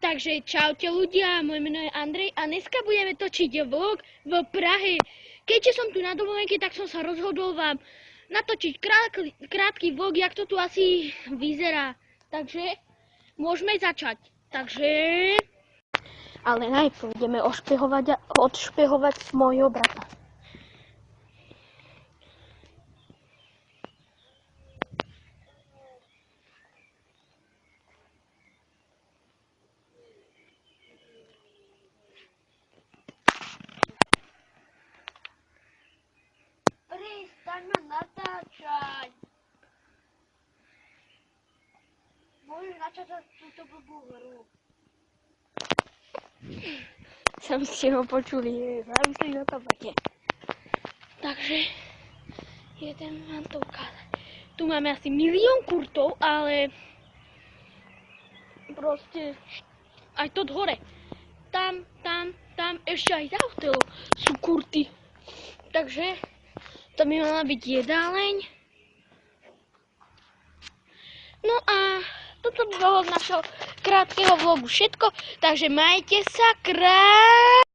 Takže čaute ľudia, moje meno je Andrej a dneska budeme točiť vlog v Prahe. Keďže som tu na dovolenke, tak som sa rozhodol vám natočiť krátky vlog, jak to tu asi vyzerá. Takže môžeme začať. Ale najprv ideme odšpehovať môjho brata. Prestaň ma natáčať. Môžeš natáčať túto blbú hru. Sam ste ho počuli, závislí na tabake. Takže idem vám to ukázať. Tu máme asi 1 000 000 kurtov, ale proste aj to hore. Tam, ešte aj za hotelom sú kurty. Takže to by mala byť jedáleň. No a toto by bolo z našho krátkeho vlogu všetko, takže majte sa krásne.